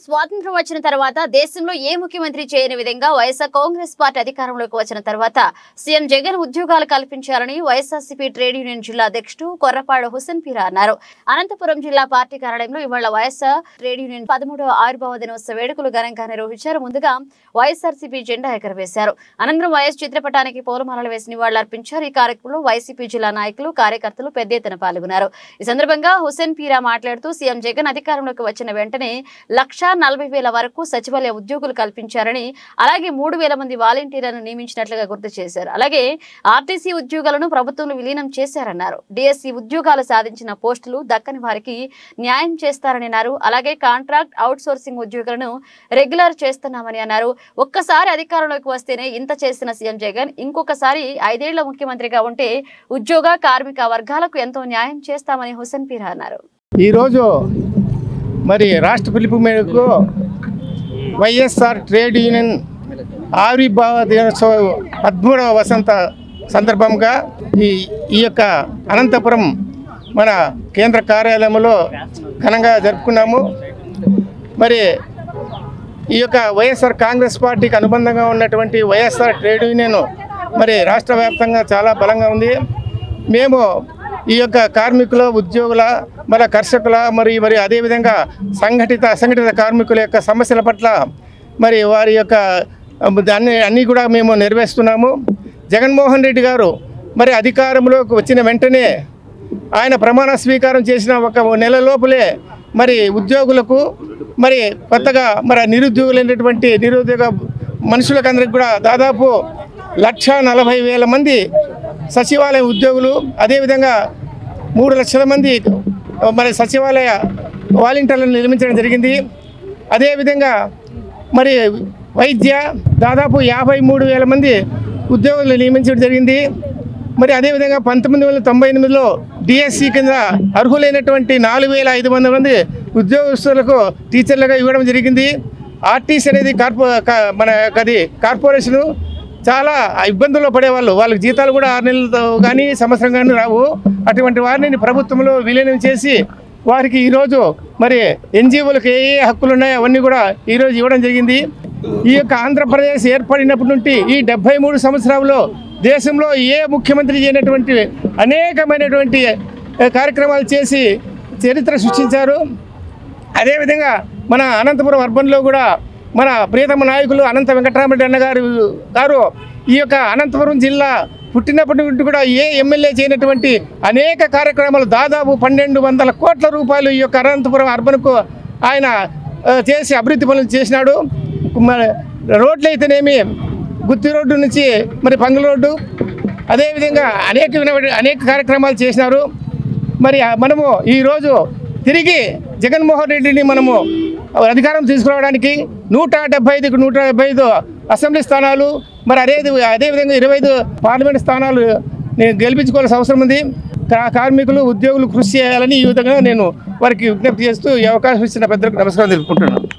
స్వాతంత్ర్యం వచ్చిన తర్వాత దేశంలో ఏ ముఖ్యమంత్రి చేయని విధంగా వైఎస్ఆర్ కాంగ్రెస్ పార్టీ అధికారంలోకి వచ్చిన తర్వాత సీఎం జగన్ ఉద్యోగాలు కల్పించారని వైఎస్ఆర్సీపీ ట్రేడ్ యూనియన్ జిల్లా అధ్యక్షుడు కొర్రపాడు హుసేన్ పీరా అన్నారు. అనంతపురం జిల్లా పార్టీ కార్యాలయంలో ఇవాళ వైఎస్ఆర్ ట్రేడ్ యూనియన్ 13వ ఆవిర్భావ దినోత్సవ వేడుకలు ఘనంగా నిర్వహించారు. ముందుగా వైఎస్ఆర్సీపీ జెండా ఎగరవేశారు. అనంతరం వైఎస్ చిత్రపటానికి పూలమాలలు వేసి నివాళులర్పించారు. ఈ కార్యక్రమంలో వైసీపీ జిల్లా నాయకులు కార్యకర్తలు పెద్ద ఎత్తున పాల్గొన్నారు. ఈ సందర్భంగా హుసేన్ పీరా మాట్లాడుతూ సీఎం జగన్ అధికారంలోకి వచ్చిన వెంటనే 1,40,000 వరకు సచివాలయ ఉద్యోగులు కల్పించారని, అలాగే 3,000 మంది వాలంటీర్లను నియమించినట్లుగా గుర్తు చేశారు. అలాగే ఆర్టీసీ ఉద్యోగాలను ప్రభుత్వంలో విలీనం చేశారన్నారు. డిఎస్సి ఉద్యోగాలు సాధించిన పోస్టులు దక్కని వారికి న్యాయం చేస్తారని అన్నారు. అలాగే కాంట్రాక్ట్ అవుట్ సోర్సింగ్ ఉద్యోగులను రెగ్యులర్ చేస్తున్నామని అన్నారు. ఒక్కసారి అధికారంలోకి వస్తేనే ఇంత చేసిన సీఎం జగన్ ఇంకొకసారి 5 ఏళ్ల ముఖ్యమంత్రిగా ఉంటే ఉద్యోగ కార్మిక వర్గాలకు ఎంతో న్యాయం చేస్తామని హుసేన్ పీరా అన్నారు. ఈరోజు మరి రాష్ట్ర పిలుపు మేరకు వైఎస్ఆర్ ట్రేడ్ యూనియన్ ఆవిర్భావ దినోత్సవ 13వ వసంత సందర్భంగా ఈ యొక్క అనంతపురం మన కేంద్ర కార్యాలయంలో ఘనంగా జరుపుకున్నాము. మరి ఈ యొక్క వైఎస్ఆర్ కాంగ్రెస్ పార్టీకి అనుబంధంగా ఉన్నటువంటి వైఎస్ఆర్ ట్రేడ్ యూనియన్ మరి రాష్ట్ర వ్యాప్తంగా చాలా బలంగా ఉంది. మేము ఈ యొక్క కార్మికుల, ఉద్యోగుల, మన కర్షకుల మరి అదేవిధంగా అసంఘటిత కార్మికుల యొక్క సమస్యల పట్ల మరి వారి యొక్క అన్నీ కూడా మేము నెరవేరుస్తున్నాము. జగన్మోహన్ రెడ్డి గారు మరి అధికారంలోకి వచ్చిన వెంటనే ఆయన ప్రమాణ స్వీకారం చేసిన ఒక నెల లోపలే మరి ఉద్యోగులకు మరి కొత్తగా మరి నిరుద్యోగ మనుషులకందరికి కూడా దాదాపు 1,40,000 మంది సచివాలయ ఉద్యోగులు, అదేవిధంగా 3 లక్షల మంది మరి సచివాలయ వాలంటీర్లను నిర్మించడం జరిగింది. అదేవిధంగా మరి వైద్య దాదాపు 53,000 మంది ఉద్యోగులు నియమించడం జరిగింది. మరి అదేవిధంగా 1998లో డిఎస్సి కింద అర్హులైనటువంటి 4,500 మంది ఉద్యోగస్తులకు టీచర్లుగా ఇవ్వడం జరిగింది. ఆర్టీసీ అనేది కార్పొరేషను చాలా ఇబ్బందుల్లో పడేవాళ్ళు, వాళ్ళకి జీతాలు కూడా 6 నెలలు కానీ సంవత్సరం కానీ రావు. అటువంటి వారిని ప్రభుత్వంలో విలీనం చేసి వారికి ఈరోజు మరి ఎన్జిఓలకు ఏ హక్కులు ఉన్నాయో అవన్నీ కూడా ఈరోజు ఇవ్వడం జరిగింది. ఈ యొక్క ఆంధ్రప్రదేశ్ ఏర్పడినప్పటి నుండి ఈ 73 సంవత్సరాల్లో దేశంలో ఏ ముఖ్యమంత్రి చేయనటువంటి అనేకమైనటువంటి కార్యక్రమాలు చేసి చరిత్ర సృష్టించారు. అదేవిధంగా మన అనంతపురం అర్బన్లో కూడా మన ప్రియతమ నాయకులు అనంత వెంకటరామరెడ్డి అన్న గారు ఈ యొక్క అనంతపురం జిల్లా పుట్టినప్పటి నుండి కూడా ఏ ఎమ్మెల్యే చేయనటువంటి అనేక కార్యక్రమాలు దాదాపు 1,200 కోట్ల రూపాయలు ఈ యొక్క అనంతపురం అర్బన్కు ఆయన చేసి అభివృద్ధి పనులు చేసినాడు. రోడ్లు అయితేనేమి గుత్తి రోడ్డు నుంచి మరి పంగుల రోడ్డు, అదేవిధంగా అనేక కార్యక్రమాలు చేసినారు. మరి మనము ఈరోజు తిరిగి జగన్మోహన్ రెడ్డిని మనము అధికారం తీసుకురావడానికి 175కు 175 అసెంబ్లీ స్థానాలు, మరి అదేవిధంగా 25 పార్లమెంట్ స్థానాలు గెలిపించుకోవాల్సిన అవసరం ఉంది. కార్మికులు, ఉద్యోగులు కృషి చేయాలని ఈ విధంగా నేను వారికి విజ్ఞప్తి చేస్తూ ఈ అవకాశం ఇచ్చిన పెద్దలకు నమస్కారం తెలుపుకుంటున్నాను.